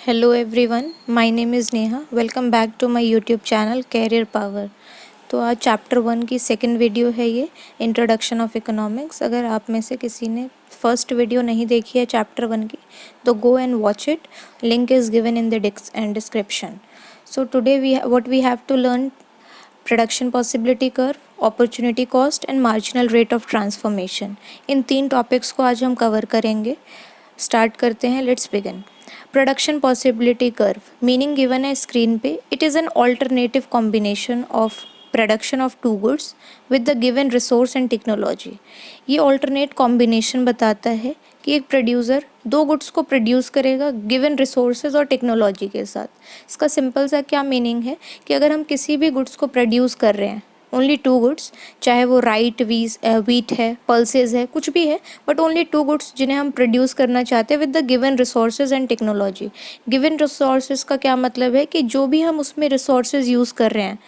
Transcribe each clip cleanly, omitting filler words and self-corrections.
Hello everyone, my name is Neha. Welcome back to my YouTube channel Career Power. तो आज chapter 1 की second video है ये introduction of economics. अगर आप में से किसी ने फर्स्ट वीडियो नहीं देखी है चैप्टर 1 की तो go and watch it, link is given in the description. So today what we have to learn production possibility curve, opportunity cost and marginal rate of transformation. इन 3 टॉपिक्स को आज हम cover करेंगे। स्टार्ट करते हैं, let's begin. Production possibility curve meaning given है screen पे। It is an alternative combination of production of two goods with the given resource and technology. ये ऑल्टरनेट कॉम्बिनेशन बताता है कि एक प्रोड्यूसर 2 गुड्स को प्रोड्यूस करेगा गिवन रिसोर्सेज और टेक्नोलॉजी के साथ। इसका सिंपल सा क्या मीनिंग है कि अगर हम किसी भी गुड्स को प्रोड्यूस कर रहे हैं, ओनली 2 गुड्स, चाहे वो वीट है, पल्सेज है, कुछ भी है, बट ओनली 2 गुड्स जिन्हें हम प्रोड्यूस करना चाहते हैं with the given resources and technology. Given resources का क्या मतलब है कि जो भी हम उसमें रिसोर्सेज यूज़ कर रहे हैं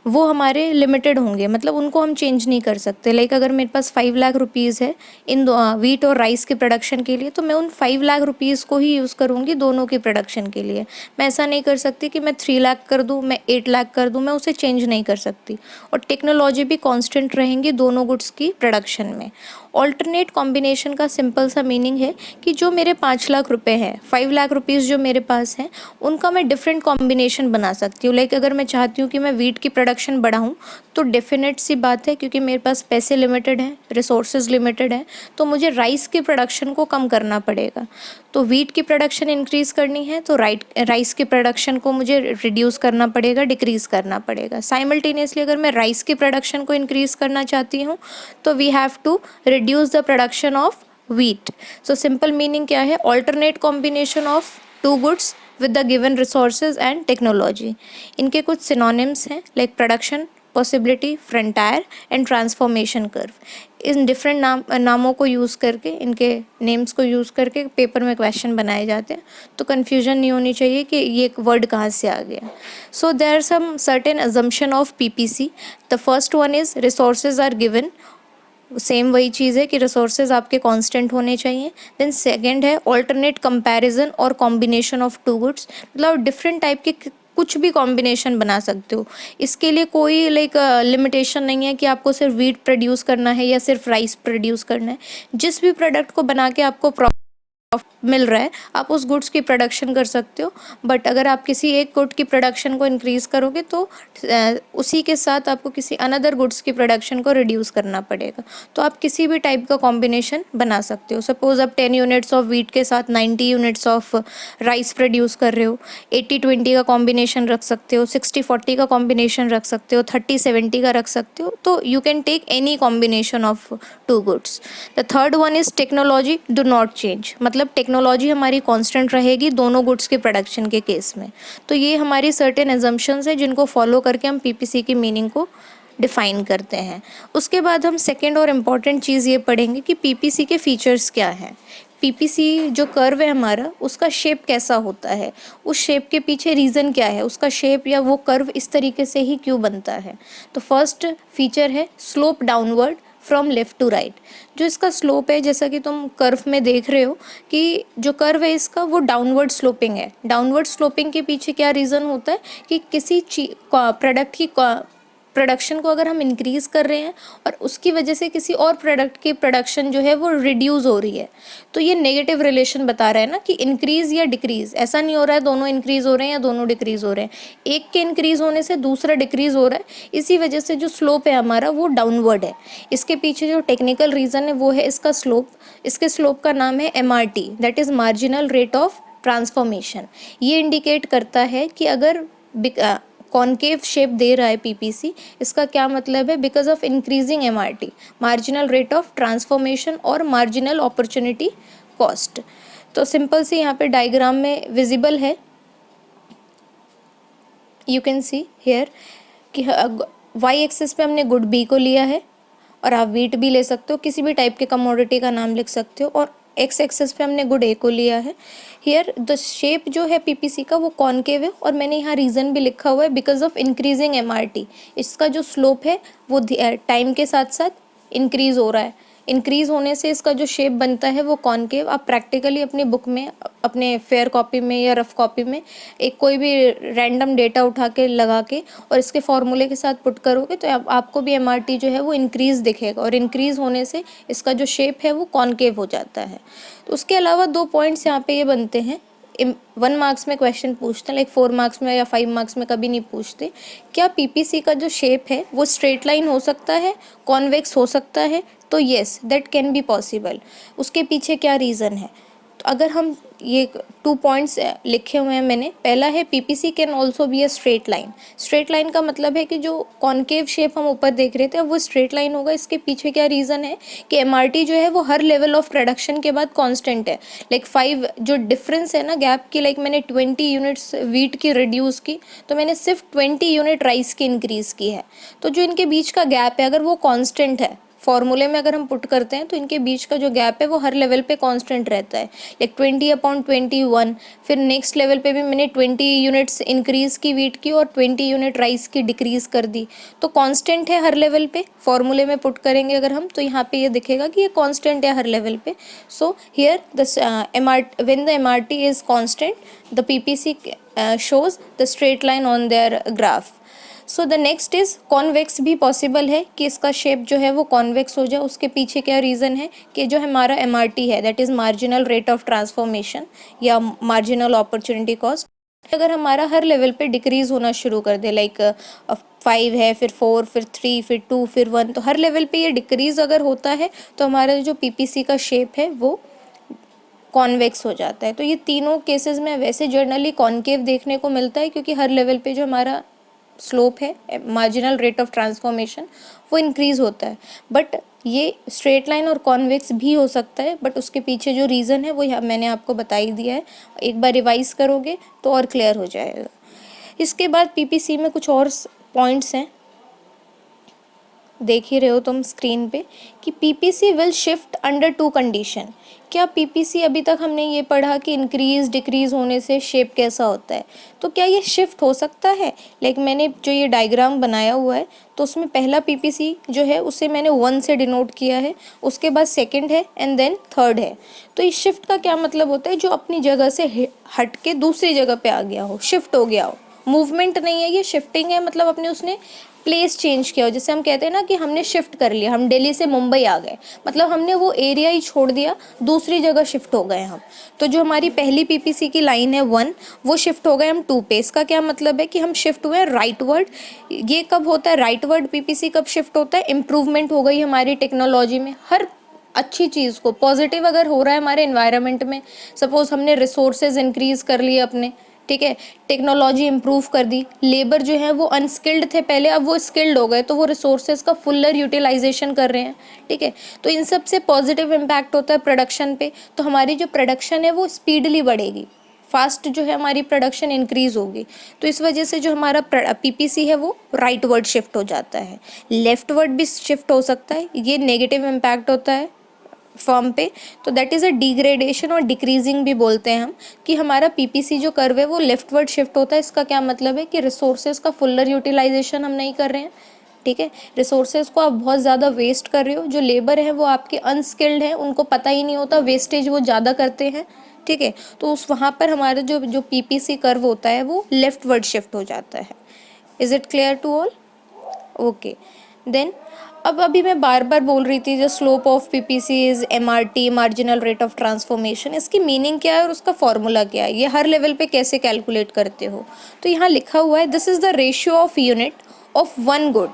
वो हमारे लिमिटेड होंगे, मतलब उनको हम चेंज नहीं कर सकते। लाइक अगर मेरे पास 5 लाख रुपीज़ है इन वीट और राइस के प्रोडक्शन के लिए, तो मैं उन 5 लाख रुपीज़ को ही यूज़ करूँगी दोनों के प्रोडक्शन के लिए। मैं ऐसा नहीं कर सकती कि मैं 3 लाख कर दूँ, मैं 8 लाख कर दूँ, मैं उसे चेंज नहीं कर सकती। और टेक्नोलॉजी भी कांस्टेंट रहेंगी दोनों गुड्स की प्रोडक्शन में। ऑल्टरनेट कॉम्बिनेशन का सिंपल सा मीनिंग है कि जो मेरे 5 लाख रुपए हैं, 5 लाख रुपीज़ जो मेरे पास हैं, उनका मैं डिफरेंट कॉम्बिनेशन बना सकती हूँ। लाइक अगर मैं चाहती हूँ कि मैं वीट की प्रोडक्शन बढ़ाऊँ, तो डेफिनेट सी बात है, क्योंकि मेरे पास पैसे लिमिटेड हैं, रिसोर्सेज लिमिटेड हैं, तो मुझे राइस की प्रोडक्शन को कम करना पड़ेगा। तो वीट की प्रोडक्शन इंक्रीज़ करनी है तो राइस की प्रोडक्शन को मुझे रिड्यूस करना पड़ेगा, डिक्रीज़ करना पड़ेगा। साइमल्टेनियसली अगर मैं राइस की प्रोडक्शन को इंक्रीज़ करना चाहती हूँ तो we have to reduce the production of wheat. So simple meaning क्या है? Alternate combination of 2 goods with the given resources and technology। इनके कुछ सिनोनिम्स हैं, like production possibility, frontier and transformation curve. In different नामों को use करके, इनके names को यूज़ करके पेपर में क्वेश्चन बनाए जाते हैं, तो कन्फ्यूजन नहीं होनी चाहिए कि ये एक वर्ड कहाँ से आ गया। So there are some certain assumption of PPC. The first one is resources are given, same वही चीज़ है कि रिसोर्सेज आपके कांस्टेंट होने चाहिए। देन सेकंड है ऑल्टरनेट कंपैरिजन और कॉम्बिनेशन ऑफ 2 गुड्स, मतलब डिफरेंट टाइप के कुछ भी कॉम्बिनेशन बना सकते हो। इसके लिए कोई लिमिटेशन नहीं है कि आपको सिर्फ वीट प्रोड्यूस करना है या सिर्फ राइस प्रोड्यूस करना है। जिस भी प्रोडक्ट को बना के आपको मिल रहा है, आप उस गुड्स की प्रोडक्शन कर सकते हो। बट अगर आप किसी एक गुड की प्रोडक्शन को इंक्रीज़ करोगे तो उसी के साथ आपको किसी अनदर गुड्स की प्रोडक्शन को रिड्यूस करना पड़ेगा। तो आप किसी भी टाइप का कॉम्बिनेशन बना सकते हो। सपोज आप 10 यूनिट्स ऑफ वीट के साथ 90 यूनिट्स ऑफ राइस प्रोड्यूस कर रहे हो, 80-20 का कॉम्बिनेशन रख सकते हो, 60-40 का कॉम्बिनेशन रख सकते हो, 30-70 का रख सकते हो। तो you can take any combination of 2 goods. The third one is technology do not change, मतलब टेक्नोलॉजी हमारी कांस्टेंट रहेगी दोनों गुड्स के प्रोडक्शन के केस में। तो ये हमारी सर्टेन एजम्पशंस है जिनको फॉलो करके हम पीपीसी की मीनिंग को डिफाइन करते हैं। उसके बाद हम सेकेंड और इम्पॉर्टेंट चीज़ ये पढ़ेंगे कि पीपीसी के फीचर्स क्या हैं। पीपीसी जो कर्व है हमारा, उसका शेप कैसा होता है, उस शेप के पीछे रीज़न क्या है, उसका शेप या वो कर्व इस तरीके से ही क्यों बनता है। तो फर्स्ट फीचर है slope downward from left to right. जो इसका स्लोप है, जैसा कि तुम कर्व में देख रहे हो कि जो कर्व है इसका वो डाउनवर्ड स्लोपिंग है। डाउनवर्ड स्लोपिंग के पीछे क्या रीज़न होता है कि किसी प्रोडक्ट की प्रोडक्शन को अगर हम इंक्रीज़ कर रहे हैं और उसकी वजह से किसी और प्रोडक्ट की प्रोडक्शन जो है वो रिड्यूस हो रही है, तो ये नेगेटिव रिलेशन बता रहा है ना कि इंक्रीज़ या डिक्रीज़। ऐसा नहीं हो रहा है दोनों इंक्रीज़ हो रहे हैं या दोनों डिक्रीज़ हो रहे हैं, एक के इंक्रीज़ होने से दूसरा डिक्रीज़ हो रहा है। इसी वजह से जो स्लोप है हमारा वो डाउनवर्ड है। इसके पीछे जो टेक्निकल रीज़न है वो है इसका स्लोप। इसके स्लोप का नाम है MRT, that is marginal rate of transformation. ये इंडिकेट करता है कि अगर कॉन्केव शेप दे रहा है पीपीसी, इसका क्या मतलब है? Because of increasing MRT, marginal rate of transformation और मार्जिनल अपॉर्चुनिटी कॉस्ट। तो सिंपल सी यहाँ पे डायग्राम में विजिबल है, यू कैन सी हेयर कि वाई एक्सिस पे हमने गुड बी को लिया है, और आप वीट भी ले सकते हो, किसी भी टाइप के कमोडिटी का नाम लिख सकते हो, और एक्स एक्सेस पे हमने गुड ए को लिया है। हियर द शेप जो है पीपीसी का वो कॉनकेव है, और मैंने यहाँ रीज़न भी लिखा हुआ है बिकॉज ऑफ इंक्रीजिंग MRT। इसका जो स्लोप है वो टाइम के साथ साथ इंक्रीज़ हो रहा है। इंक्रीज़ होने से इसका जो शेप बनता है वो कॉनकेव। आप प्रैक्टिकली अपनी बुक में, अपने फेयर कॉपी में या रफ कॉपी में एक कोई भी रैंडम डेटा उठा के लगा के और इसके फॉर्मूले के साथ पुट करोगे तो आपको भी एमआरटी जो है वो इंक्रीज़ दिखेगा, और इंक्रीज़ होने से इसका जो शेप है वो कॉनकेव हो जाता है। तो उसके अलावा 2 पॉइंट्स यहाँ पे ये बनते हैं। 1 मार्क्स में क्वेश्चन पूछते हैं, लाइक 4 मार्क्स में या 5 मार्क्स में कभी नहीं पूछते। क्या पीपीसी का जो शेप है वो स्ट्रेट लाइन हो सकता है, कॉन्वेक्स हो सकता है? तो yes, that can be possible. उसके पीछे क्या रीज़न है? तो अगर हम ये 2 पॉइंट्स लिखे हुए हैं मैंने, पहला है PPC can also be a straight line. Straight line का मतलब है कि जो कॉनकेव शेप हम ऊपर देख रहे थे अब वो स्ट्रेट लाइन होगा। इसके पीछे क्या रीज़न है कि एमआरटी जो है वो हर लेवल ऑफ प्रोडक्शन के बाद कांस्टेंट है। लाइक 5 जो डिफरेंस है ना गैप की, लाइक मैंने 20 यूनिट्स वीट की रिड्यूस की तो मैंने सिर्फ 20 यूनिट राइस की इंक्रीज़ की है। तो जो इनके बीच का गैप है अगर वो कॉन्स्टेंट है, फॉर्मूले में अगर हम पुट करते हैं तो इनके बीच का जो गैप है वो हर लेवल पे कांस्टेंट रहता है, लाइक 20/21। फिर नेक्स्ट लेवल पे भी मैंने 20 यूनिट्स इंक्रीज़ की वीट की और 20 यूनिट राइस की डिक्रीज़ कर दी, तो कांस्टेंट है हर लेवल पे। फॉर्मूले में पुट करेंगे अगर हम तो यहाँ पे ये दिखेगा कि ये कांस्टेंट है हर लेवल पे। So here the when the MRT is constant the PPC shows the straight line on their graph. So the next is convex भी पॉसिबल है कि इसका शेप जो है वो कॉन्वेक्स हो जाए। उसके पीछे क्या रीज़न है कि जो हमारा एमआरटी है that is marginal rate of transformation या मार्जिनल अपॉर्चुनिटी कॉस्ट, अगर हमारा हर लेवल पे डिक्रीज़ होना शुरू कर दे, लाइक 5 है, फिर 4, फिर 3, फिर 2, फिर 1, तो हर लेवल पे ये डिक्रीज़ अगर होता है तो हमारा जो पीपीसी का शेप है वो कॉन्वेक्स हो जाता है। तो ये तीनों केसेस में वैसे जर्नली कॉन्केव देखने को मिलता है क्योंकि हर लेवल पे जो हमारा स्लोप है मार्जिनल रेट ऑफ ट्रांसफॉर्मेशन वो इंक्रीज़ होता है। बट ये स्ट्रेट लाइन और कॉन्वेक्स भी हो सकता है, बट उसके पीछे जो रीज़न है वो मैंने आपको बता ही दिया है। एक बार रिवाइज करोगे तो और क्लियर हो जाएगा। इसके बाद पीपीसी में कुछ और पॉइंट्स हैं, देख ही रहे हो तुम स्क्रीन पे कि PPC will shift under 2 condition. क्या पीपीसी अभी तक हमने ये पढ़ा कि इंक्रीज़ डिक्रीज़ होने से शेप कैसा होता है, तो क्या ये शिफ्ट हो सकता है? लाइक मैंने जो ये डायग्राम बनाया हुआ है तो उसमें पहला पीपीसी जो है उसे मैंने 1 से डिनोट किया है, उसके बाद सेकंड है एंड देन थर्ड है। तो इस शिफ्ट का क्या मतलब होता है? जो अपनी जगह से हट के दूसरी जगह पे आ गया हो, शिफ्ट हो गया हो। मूवमेंट नहीं है ये, शिफ्टिंग है, मतलब अपने उसने प्लेस चेंज किया हो। जैसे हम कहते हैं ना कि हमने शिफ्ट कर लिया, हम दिल्ली से मुंबई आ गए, मतलब हमने वो एरिया ही छोड़ दिया, दूसरी जगह शिफ्ट हो गए हम। तो जो हमारी पहली पीपीसी की लाइन है 1, वो शिफ्ट हो गए हम 2 पे। इसका क्या मतलब है कि हम शिफ्ट हुए राइटवर्ड। ये कब होता है राइटवर्ड पीपीसी, कब शिफ्ट होता है? इम्प्रूवमेंट हो गई हमारी टेक्नोलॉजी में। हर अच्छी चीज़ को पॉजिटिव अगर हो रहा है हमारे एनवायरनमेंट में, सपोज हमने रिसोर्सेज इंक्रीज़ कर लिए अपने, ठीक है, टेक्नोलॉजी इम्प्रूव कर दी, लेबर जो है वो अनस्किल्ड थे पहले, अब वो स्किल्ड हो गए तो वो रिसोर्सेज का फुलर यूटिलाइजेशन कर रहे हैं, ठीक है। तो इन सब से पॉजिटिव इम्पैक्ट होता है प्रोडक्शन पे। तो हमारी जो प्रोडक्शन है वो स्पीडली बढ़ेगी, फास्ट जो है हमारी प्रोडक्शन इंक्रीज़ होगी। तो इस वजह से जो हमारा पीपीसी है वो राइट वर्ड शिफ्ट हो जाता है। लेफ्ट वर्ड भी शिफ्ट हो सकता है, ये नेगेटिव इम्पैक्ट होता है फॉर्म पे, तो दैट इज़ अ डिग्रेडेशन और डिक्रीजिंग भी बोलते हैं हम, कि हमारा पीपीसी जो कर्व है वो लेफ्टवर्ड शिफ्ट होता है। इसका क्या मतलब है कि रिसोर्सेज का फुलर यूटिलाइजेशन हम नहीं कर रहे हैं, ठीक है। रिसोर्सेज को आप बहुत ज़्यादा वेस्ट कर रहे हो, जो लेबर है वो आपके अनस्किल्ड हैं, उनको पता ही नहीं होता, वेस्टेज वो ज़्यादा करते हैं, ठीक है। तो उस वहाँ पर हमारा जो जो पीपीसी कर्व होता है वो लेफ्टवर्ड शिफ्ट हो जाता है। Is it clear to all? Okay then अब अभी मैं बार बार बोल रही थी जो slope of PPC is MRT, marginal rate of transformation. इसकी मीनिंग क्या है और उसका फॉर्मूला क्या है, ये हर लेवल पे कैसे कैलकुलेट करते हो? तो यहाँ लिखा हुआ है this is the ratio of unit of one good.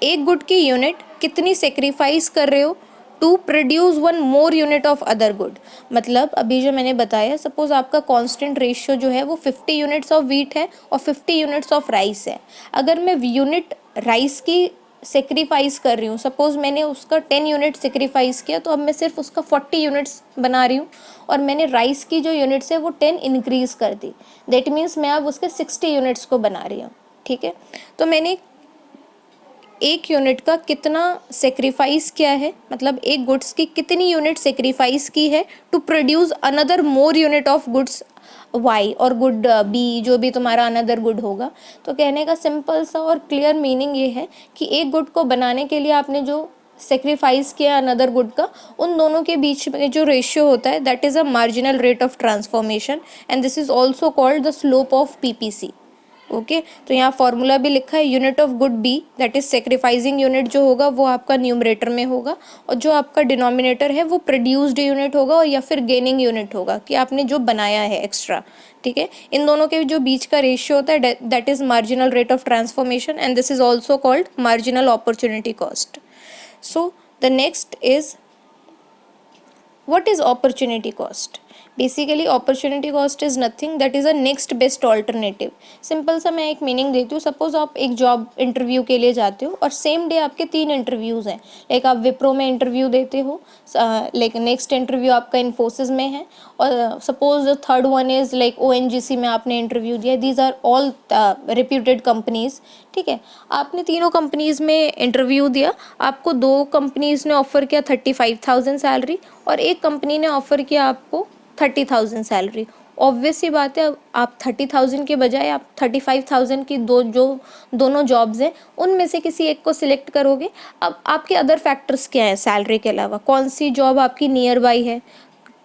एक गुड की यूनिट कितनी सेक्रीफाइस कर रहे हो to produce 1 more unit of other good. मतलब अभी जो मैंने बताया, सपोज आपका कांस्टेंट रेशियो जो है वो 50 यूनिट्स ऑफ वीट है और 50 यूनिट्स ऑफ राइस है। अगर मैं यूनिट राइस की सेक्रीफाइस कर रही हूँ, सपोज मैंने उसका 10 यूनिट सेक्रीफाइस किया तो अब मैं सिर्फ उसका 40 यूनिट्स बना रही हूँ, और मैंने राइस की जो यूनिट्स है वो 10 इंक्रीज़ कर दी, दैट मीन्स मैं अब उसके 60 यूनिट्स को बना रही हूँ, ठीक है। तो मैंने एक यूनिट का कितना सेक्रीफाइस किया है, मतलब एक गुड्स की कितनी यूनिट सेक्रीफाइस की है to produce another more unit of goods Y और गुड बी, जो भी तुम्हारा अनदर गुड होगा। तो कहने का सिंपल सा और क्लियर मीनिंग ये है कि एक गुड को बनाने के लिए आपने जो सेक्रीफाइस किया अनदर गुड का, उन दोनों के बीच में जो रेशियो होता है that is a marginal rate of transformation and this is also called the slope of PPC. Okay, तो यहाँ फॉर्मूला भी लिखा है, unit of good B that is sacrificing unit जो होगा वो आपका न्यूमरेटर में होगा, और जो आपका डिनोमिनेटर है वो प्रोड्यूस्ड यूनिट होगा और या फिर गेनिंग यूनिट होगा कि आपने जो बनाया है एक्स्ट्रा। ठीक है, इन दोनों के जो बीच का रेशियो होता है that is marginal rate of transformation and this is also called marginal opportunity cost. So the next is, what is opportunity cost? Basically opportunity cost is nothing, that is a next best alternative. Simple सा मैं एक meaning देती हूँ, suppose आप एक job interview के लिए जाते हो और सेम डे आपके 3 इंटरव्यूज़ हैं, लाइक आप विप्रो में इंटरव्यू देते हो, लाइक नेक्स्ट इंटरव्यू आपका इन्फोसिस में है, और suppose third one is like ONGC में आपने इंटरव्यू दिया। These are all reputed companies. ठीक है, आपने तीनों कंपनीज़ में इंटरव्यू दिया, आपको 2 कंपनीज़ ने ऑफ़र किया 35,000 सैलरी और एक कंपनी ने ऑफ़र किया आपको 30,000 सैलरी। ऑब्वियस सी बात है, आप 30,000 के बजाय आप 35,000 की दोनों जॉब्स हैं उनमें से किसी एक को सिलेक्ट करोगे। अब आपके अदर फैक्टर्स क्या हैं सैलरी के अलावा, कौन सी जॉब आपकी नियर बाई है,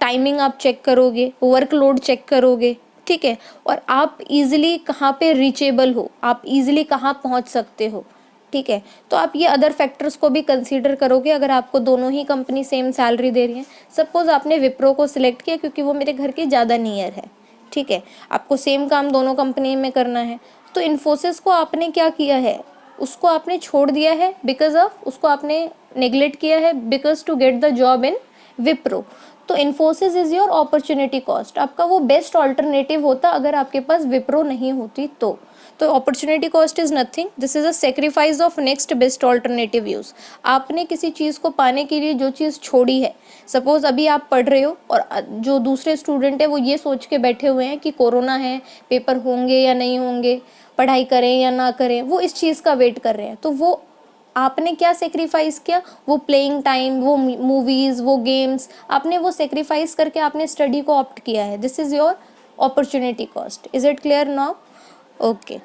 टाइमिंग आप चेक करोगे, वर्कलोड चेक करोगे। ठीक है, और आप इजीली कहाँ पे रीचेबल हो, आप इजीली कहाँ पहुँच सकते हो। ठीक है, तो आप ये अदर फैक्टर्स को भी कंसीडर करोगे अगर आपको दोनों ही कंपनी सेम सैलरी दे रही है। सपोज आपने विप्रो को सिलेक्ट किया क्योंकि वो मेरे घर के ज़्यादा नियर है। ठीक है, आपको सेम काम दोनों कंपनी में करना है, तो इन्फोसिस को आपने क्या किया है, उसको आपने छोड़ दिया है बिकॉज ऑफ, उसको आपने नेग्लेक्ट किया है because to get the job in Wipro. तो Infosys is your opportunity cost, आपका वो बेस्ट ऑल्टरनेटिव होता अगर आपके पास विप्रो नहीं होती तो opportunity cost is nothing, this is a sacrifice of next best alternative use. आपने किसी चीज़ को पाने के लिए जो चीज़ छोड़ी है, सपोज अभी आप पढ़ रहे हो और जो दूसरे स्टूडेंट है वो ये सोच के बैठे हुए हैं कि कोरोना है, पेपर होंगे या नहीं होंगे, पढ़ाई करें या ना करें, वो इस चीज़ का वेट कर रहे हैं। तो वो आपने क्या सेक्रीफाइस किया, वो प्लेइंग टाइम, वो मूवीज़, वो गेम्स, आपने वो सेक्रीफाइस करके आपने स्टडी को ऑप्ट किया है। This is your opportunity cost. Is it clear now? Okay,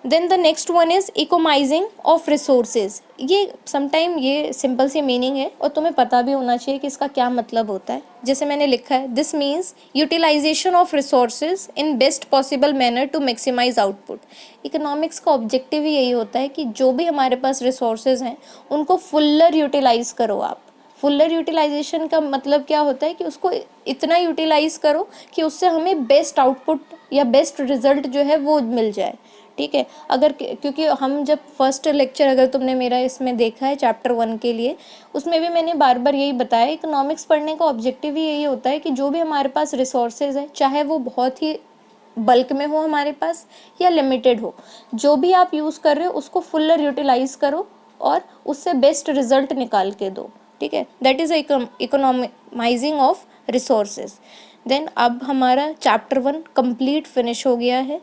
then the next one is economising of resources. ये समटाइम ये सिंपल सी मीनिंग है और तुम्हें पता भी होना चाहिए कि इसका क्या मतलब होता है। जैसे मैंने लिखा है, this means utilization of resources in best possible manner to maximize output. Economics का ऑब्जेक्टिव ही यही होता है कि जो भी हमारे पास रिसोर्सेज हैं उनको फुल्लर यूटिलाइज करो आप। फुल्लर यूटिलाइजेशन का मतलब क्या होता है कि उसको इतना यूटिलाइज करो कि उससे हमें बेस्ट आउटपुट या बेस्ट रिजल्ट जो है वो मिल जाए। ठीक है, अगर क्योंकि हम जब फर्स्ट लेक्चर अगर तुमने मेरा इसमें देखा है चैप्टर 1 के लिए, उसमें भी मैंने बार बार यही बताया, इकोनॉमिक्स पढ़ने का ऑब्जेक्टिव ही यही होता है कि जो भी हमारे पास रिसोर्सेज है, चाहे वो बहुत ही बल्क में हो हमारे पास या लिमिटेड हो, जो भी आप यूज़ कर रहे हो उसको फुल्लर यूटिलाइज करो और उससे बेस्ट रिजल्ट निकाल के दो। ठीक है, that is economising of resources. Then अब हमारा चैप्टर 1 कंप्लीट फिनिश हो गया है।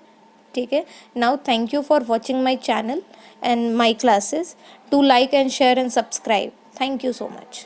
ठीक है, now thank you for watching my channel and my classes. Do like and share and subscribe. Thank you so much.